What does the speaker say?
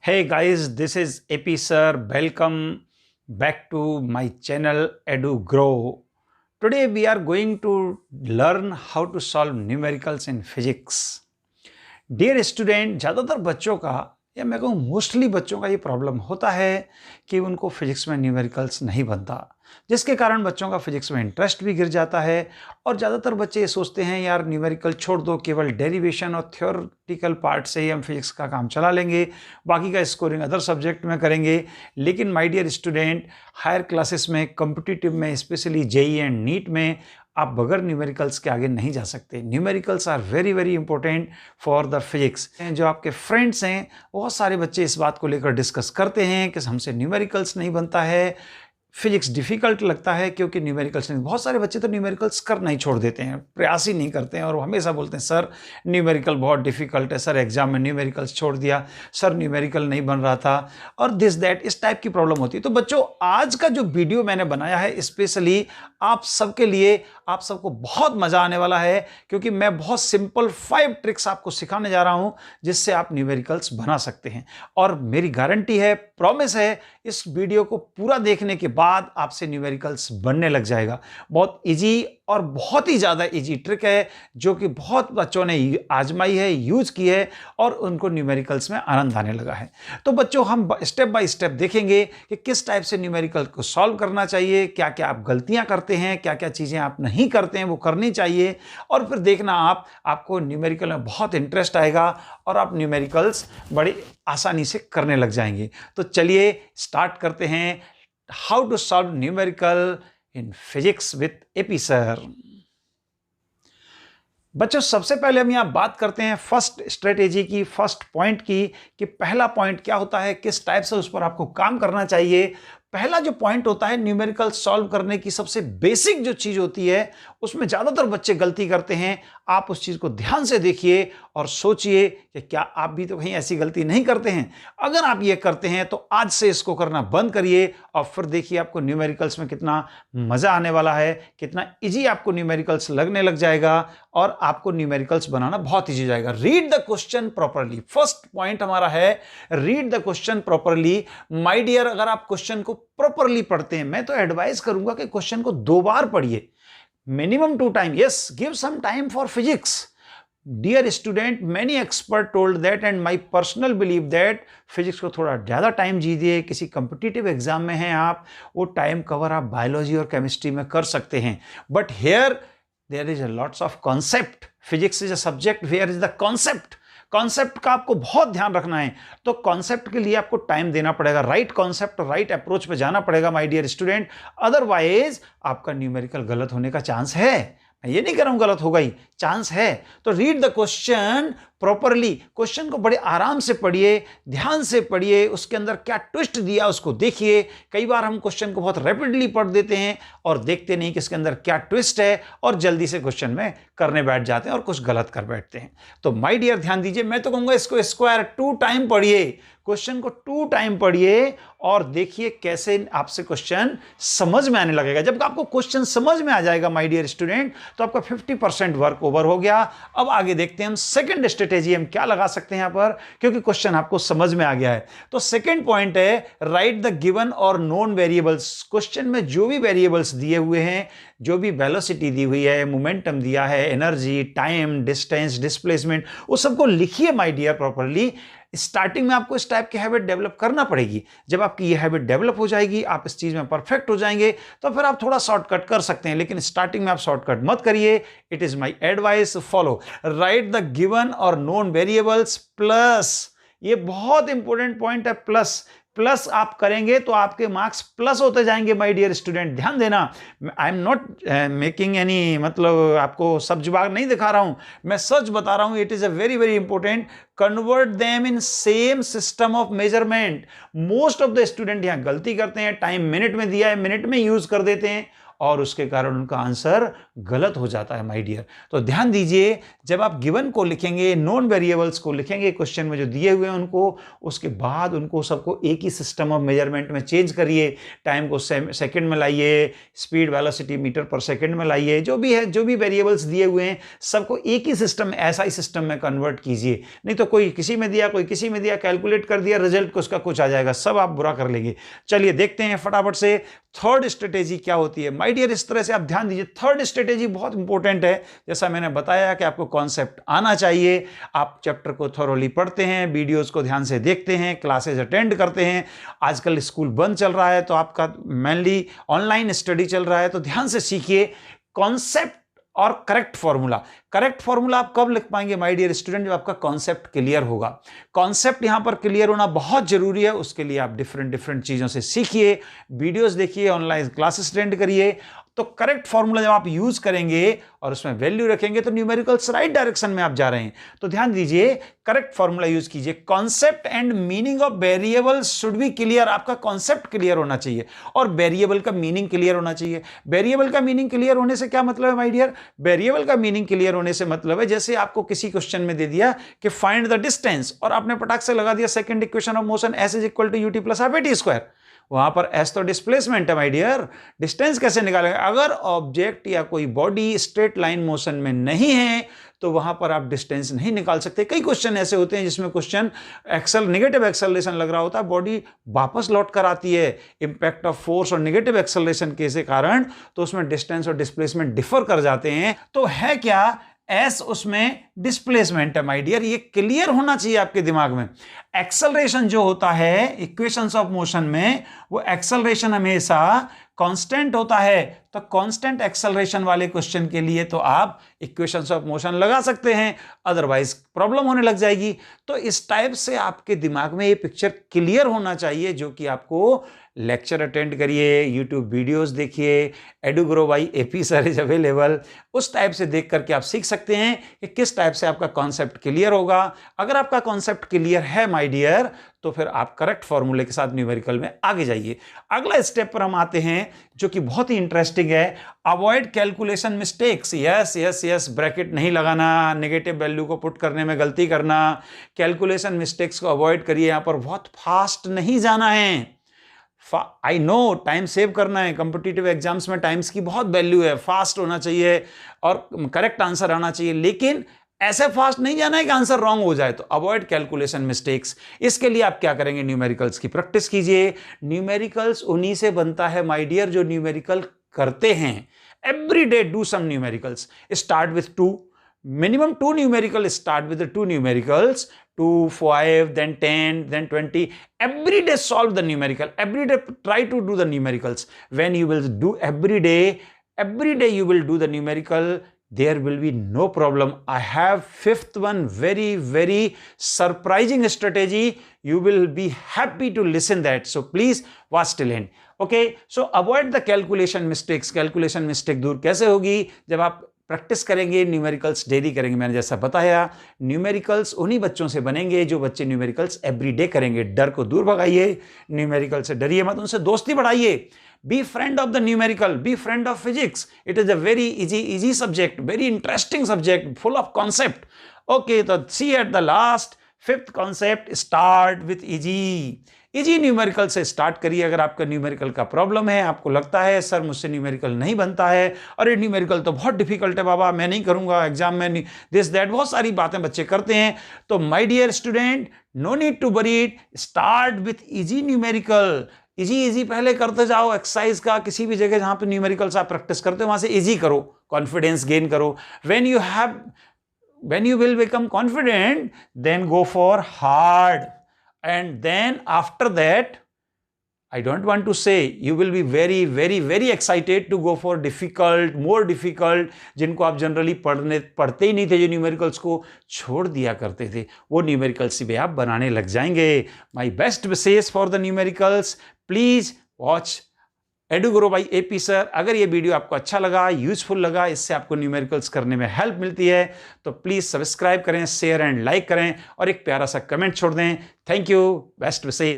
Hey guys, this is AP sir. Welcome back to my channel Edu Grow. Today we are going to learn how to solve numericals in physics. Dear student, ज़्यादातर बच्चों का या मैं कहूँ mostly बच्चों का ये problem होता है कि उनको फिजिक्स में न्यूमेरिकल्स नहीं बनता, जिसके कारण बच्चों का फिजिक्स में इंटरेस्ट भी गिर जाता है। और ज़्यादातर बच्चे ये सोचते हैं यार न्यूमेरिकल छोड़ दो, केवल डेरिवेशन और थ्योरेटिकल पार्ट से ही हम फिजिक्स का काम चला लेंगे, बाकी का स्कोरिंग अदर सब्जेक्ट में करेंगे। लेकिन my dear student, higher classes में, कॉम्पिटिटिव में, स्पेशली जेई एंड नीट में आप बगैर न्यूमेरिकल्स के आगे नहीं जा सकते। Numericals are very very important for the physics. जो आपके फ्रेंड्स हैं, बहुत सारे बच्चे इस बात को लेकर डिस्कस करते हैं कि हमसे न्यूमेरिकल्स नहीं बनता है, फिजिक्स डिफिकल्ट लगता है क्योंकि न्यूमेरिकल्स नहीं। बहुत सारे बच्चे तो न्यूमेरिकल्स करना ही छोड़ देते हैं, प्रयास ही नहीं करते हैं और वो हमेशा बोलते हैं सर न्यूमेरिकल बहुत डिफिकल्ट है, सर एग्जाम में न्यूमेरिकल्स छोड़ दिया, सर न्यूमेरिकल नहीं बन रहा था, और दिस दैट इस टाइप की प्रॉब्लम होती है। तो बच्चों, आज का जो वीडियो मैंने बनाया है स्पेशली आप सबके लिए, आप सबको बहुत मजा आने वाला है, क्योंकि मैं बहुत सिंपल 5 ट्रिक्स आपको सिखाने जा रहा हूं जिससे आप न्यूमेरिकल्स बना सकते हैं। और मेरी गारंटी है, प्रॉमिस है, इस वीडियो को पूरा देखने के बाद आपसे न्यूमेरिकल्स बनने लग जाएगा। बहुत इजी और बहुत ही ज़्यादा इजी ट्रिक है जो कि बहुत बच्चों ने आजमाई है, यूज की है और उनको न्यूमेरिकल्स में आनंद आने लगा है। तो बच्चों, हम स्टेप बाय स्टेप देखेंगे कि किस टाइप से न्यूमेरिकल को सॉल्व करना चाहिए, क्या क्या आप गलतियां करते हैं, क्या क्या चीज़ें आप नहीं करते हैं वो करनी चाहिए। और फिर देखना आपको न्यूमेरिकल में बहुत इंटरेस्ट आएगा और आप न्यूमेरिकल्स बड़ी आसानी से करने लग जाएंगे। तो चलिए स्टार्ट करते हैं, how to solve numerical in physics with AP sir. बच्चों, सबसे पहले हम यहां बात करते हैं फर्स्ट स्ट्रेटेजी की, फर्स्ट पॉइंट की, कि पहला पॉइंट क्या होता है, किस टाइप से उस पर आपको काम करना चाहिए। पहला जो पॉइंट होता है न्यूमेरिकल सॉल्व करने की, सबसे बेसिक जो चीज होती है, उसमें ज्यादातर बच्चे गलती करते हैं। आप उस चीज को ध्यान से देखिए और सोचिए कि क्या आप भी तो कहीं ऐसी गलती नहीं करते हैं। अगर आप ये करते हैं तो आज से इसको करना बंद करिए और फिर देखिए आपको न्यूमेरिकल्स में कितना मजा आने वाला है, कितना इजी आपको न्यूमेरिकल्स लगने लग जाएगा और आपको न्यूमेरिकल्स बनाना बहुत इजी जाएगा। Read the question properly, first point हमारा है read the question properly. My dear, अगर आप क्वेश्चन को प्रॉपरली पढ़ते हैं, मैं तो एडवाइस करूंगा कि क्वेश्चन को 2 बार पढ़िए, minimum 2 time. Yes, give some time for physics. Dear student, many expert told that and my personal believe that physics को थोड़ा ज़्यादा टाइम दीजिए। किसी कंपिटिटिव एग्जाम में हैं आप, वो टाइम कवर आप बायोलॉजी और केमिस्ट्री में कर सकते हैं, but here there is a lots of concept. Physics is a subject where is the concept. Concept का आपको बहुत ध्यान रखना है, तो कॉन्सेप्ट के लिए आपको टाइम देना पड़ेगा, राइट कॉन्सेप्ट, राइट अप्रोच पे जाना पड़ेगा माय डियर स्टूडेंट। अदरवाइज आपका न्यूमेरिकल गलत होने का चांस है। मैं ये नहीं कह रहा हूं गलत होगा ही, चांस है। तो read the question properly, question को बड़े आराम से पढ़िए, ध्यान से पढ़िए, उसके अंदर क्या ट्विस्ट दिया उसको देखिए। कई बार हम क्वेश्चन को बहुत रैपिडली पढ़ देते हैं और देखते नहीं कि इसके अंदर क्या ट्विस्ट है, और जल्दी से क्वेश्चन में करने बैठ जाते हैं और कुछ गलत कर बैठते हैं। तो माय डियर ध्यान दीजिए, मैं तो कहूंगा इसको स्क्वायर 2 टाइम पढ़िए, क्वेश्चन को 2 टाइम पढ़िए और देखिए कैसे आपसे क्वेश्चन समझ में आने लगेगा। जब आपको क्वेश्चन समझ में आ जाएगा माय डियर स्टूडेंट, तो आपका 50% वर्क ओवर हो गया। अब आगे देखते हैं हम सेकंड स्ट्रेटेजी हम क्या लगा सकते हैं यहां पर, क्योंकि क्वेश्चन आपको समझ में आ गया है। तो सेकंड पॉइंट है राइट द गिवन और नोन वेरिएबल्स। क्वेश्चन में जो भी वेरिएबल्स दिए हुए हैं, जो भी वेलोसिटी दी हुई है, मोमेंटम दिया है, एनर्जी, टाइम, डिस्टेंस, डिस्प्लेसमेंट, वो सबको लिखिए माय डियर प्रॉपरली। स्टार्टिंग में आपको इस टाइप की हैबिट डेवलप करना पड़ेगी। जब आपकी ये हैबिट डेवलप हो जाएगी, आप इस चीज में परफेक्ट हो जाएंगे, तो फिर आप थोड़ा शॉर्टकट कर सकते हैं, लेकिन स्टार्टिंग में आप शॉर्टकट मत करिए। It is my advice, follow. Right the given और नोन वेरिएबल्स प्लस, ये बहुत इंपॉर्टेंट पॉइंट है, प्लस। प्लस आप करेंगे तो आपके मार्क्स प्लस होते जाएंगे माय डियर स्टूडेंट, ध्यान देना। I am not making any, मतलब आपको सब जवाब नहीं दिखा रहा हूं, मैं सच बता रहा हूं। It is a very very important. Convert them in same system of measurement. Most of the student यहां गलती करते हैं, टाइम मिनट में दिया है, मिनट में यूज कर देते हैं और उसके कारण उनका आंसर गलत हो जाता है माय डियर। तो ध्यान दीजिए, जब आप गिवन को लिखेंगे, नॉन वेरिएबल्स को लिखेंगे क्वेश्चन में जो दिए हुए हैं उनको, उसके बाद उनको सबको एक ही सिस्टम ऑफ मेजरमेंट में चेंज करिए। टाइम को सेकंड में लाइए, स्पीड वेलोसिटी मीटर पर सेकंड में लाइए, जो भी है, जो भी वेरिएबल्स दिए हुए हैं सबको एक ही सिस्टम, ऐसा ही सिस्टम में कन्वर्ट कीजिए। नहीं तो कोई किसी में दिया, कोई किसी में दिया, कैलकुलेट कर दिया, रिजल्ट को उसका कुछ आ जाएगा, सब आप बुरा कर लेंगे। चलिए देखते हैं फटाफट से थर्ड स्ट्रेटेजी क्या होती है माय डियर। इस तरह से आप ध्यान दीजिए, थर्ड स्ट्रेटेजी बहुत इंपॉर्टेंट है। जैसा मैंने बताया कि आपको कॉन्सेप्ट आना चाहिए, आप चैप्टर को थोरोली पढ़ते हैं, वीडियोस को ध्यान से देखते हैं, क्लासेस अटेंड करते हैं। आजकल स्कूल बंद चल रहा है तो आपका मेनली ऑनलाइन स्टडी चल रहा है, तो ध्यान से सीखिए कॉन्सेप्ट और करेक्ट फॉर्मूला। करेक्ट फॉर्मूला आप कब लिख पाएंगे माय डियर स्टूडेंट, जब आपका कॉन्सेप्ट क्लियर होगा। कॉन्सेप्ट यहां पर क्लियर होना बहुत जरूरी है, उसके लिए आप डिफरेंट चीजों से सीखिए, वीडियोस देखिए, ऑनलाइन क्लासेस अटेंड करिए। तो करेक्ट फॉर्मूला जब आप यूज करेंगे और उसमें वैल्यू रखेंगे तो न्यूमेरिकल्स राइट डायरेक्शन में आप जा रहे हैं। तो ध्यान दीजिए, करेक्ट फॉर्मूला यूज कीजिए। Concept and meaning of variables should be clear. आपका कॉन्सेप्ट क्लियर होना चाहिए और वेरिएबल का मीनिंग क्लियर होना चाहिए। वेरिएबल का मीनिंग क्लियर होने से क्या मतलब है माय डियर? वेरिएबल का मीनिंग क्लियर होने से मतलब है, जैसे आपको किसी क्वेश्चन में दे दिया कि फाइंड द डिस्टेंस, और आपने पटाख से लगा दिया second equation of motion S is equal to U T plus half A T square. वहां पर एस तो डिस्प्लेसमेंट है माय डियर, डिस्टेंस कैसे निकालेंगे? अगर ऑब्जेक्ट या कोई बॉडी स्ट्रेट लाइन मोशन में नहीं है तो वहां पर आप डिस्टेंस नहीं निकाल सकते। कई क्वेश्चन ऐसे होते हैं जिसमें क्वेश्चन नेगेटिव एक्सेलरेशन लग रहा होता है, बॉडी वापस लौट कर आती है इंपैक्ट ऑफ फोर्स और नेगेटिव एक्सेलरेशन के कारण, तो उसमें डिस्टेंस और डिस्प्लेसमेंट डिफर कर जाते हैं। तो है क्या? एस उसमें डिस्प्लेसमेंट है माय डियर, ये क्लियर होना चाहिए आपके दिमाग में। एक्सेलरेशन जो होता है इक्वेशंस ऑफ मोशन में, वो एक्सेलरेशन हमेशा कांस्टेंट होता है। तो कांस्टेंट एक्सेलरेशन वाले क्वेश्चन के लिए तो आप इक्वेशंस ऑफ मोशन लगा सकते हैं, अदरवाइज प्रॉब्लम होने लग जाएगी। तो इस टाइप से आपके दिमाग में ये पिक्चर क्लियर होना चाहिए, जो कि आपको लेक्चर अटेंड करिए, यूट्यूब वीडियोस देखिए, Edugro by AP sir is available, उस टाइप से देख करके आप सीख सकते हैं कि किस टाइप से आपका कॉन्सेप्ट क्लियर होगा। अगर आपका कॉन्सेप्ट क्लियर है माय डियर, तो फिर आप करेक्ट फॉर्मूले के साथ न्यूमेरिकल में आगे जाइए। अगला स्टेप पर हम आते हैं जो कि बहुत ही इंटरेस्टिंग है, avoid calculation mistakes. Yes, bracket नहीं लगाना, नेगेटिव वैल्यू को पुट करने में गलती करना, कैलकुलेशन मिस्टेक्स को अवॉइड करिए। यहां पर बहुत फास्ट नहीं जाना है। आई नो टाइम सेव करना है, कॉम्पिटिटिव एग्जाम्स में टाइम्स की बहुत वैल्यू है, फास्ट होना चाहिए और करेक्ट आंसर आना चाहिए, लेकिन ऐसे फास्ट नहीं जाना है कि आंसर रॉन्ग हो जाए। तो अवॉइड कैलकुलेशन मिस्टेक्स। इसके लिए आप क्या करेंगे? न्यूमेरिकल्स की प्रैक्टिस कीजिए। न्यूमेरिकल्स उन्हीं से बनता है माय डियर जो न्यूमेरिकल करते हैं। Every day do some numericals, start with 2, minimum 2 numerical, start with the 2 numericals, 2, 5, then 10, then 20. Every day solve the numerical, every day try to do the numericals. When you will do every day you will do the numerical, there will be no problem. I have fifth one, very surprising strategy. You will be happy to listen that, so please watch till end. Okay, so avoid the calculation mistakes. Calculation mistake दूर कैसे होगी? जब आप practice करेंगे, numericals daily करेंगे। मैंने जैसा बताया, न्यूमेरिकल्स उन्हीं बच्चों से बनेंगे जो बच्चे न्यूमेरिकल्स एवरीडे करेंगे। डर को दूर भगाइए, न्यूमेरिकल से डरिए मत, उनसे दोस्ती बढ़ाइए। Be friend of the numerical, be friend of physics. It is a very easy subject, very interesting subject, full of concept. Okay, तो see at the last, fifth concept, start with easy numerical से start करिए। अगर आपका numerical का problem है, आपको लगता है सर मुझसे न्यूमेरिकल नहीं बनता है, अरे न्यूमेरिकल तो बहुत डिफिकल्ट है बाबा, मैं नहीं करूंगा एग्जाम में, दिस दैट, बहुत सारी बातें बच्चे करते हैं। तो my dear student, no need to worry, start with easy numerical. Easy पहले करते जाओ। एक्सरसाइज का किसी भी जगह जहां पे न्यूमेरिकल्स आप प्रैक्टिस करते हो, वहां से इजी करो, कॉन्फिडेंस गेन करो। when you will become confident, then go for hard. And then after that, I don't want to say, you will be very excited to go for more difficult, जिनको आप generally पढ़ते ही नहीं थे, जो numericals को छोड़ दिया करते थे, वो न्यूमेरिकल्स भी आप बनाने लग जाएंगे। My best wishes for the numericals. Please watch Edugro by AP sir. अगर ये वीडियो आपको अच्छा लगा, यूजफुल लगा, इससे आपको न्यूमेरिकल्स करने में हेल्प मिलती है, तो प्लीज सब्सक्राइब करें, शेयर एंड लाइक करें और एक प्यारा सा कमेंट छोड़ दें। Thank you, best wishes.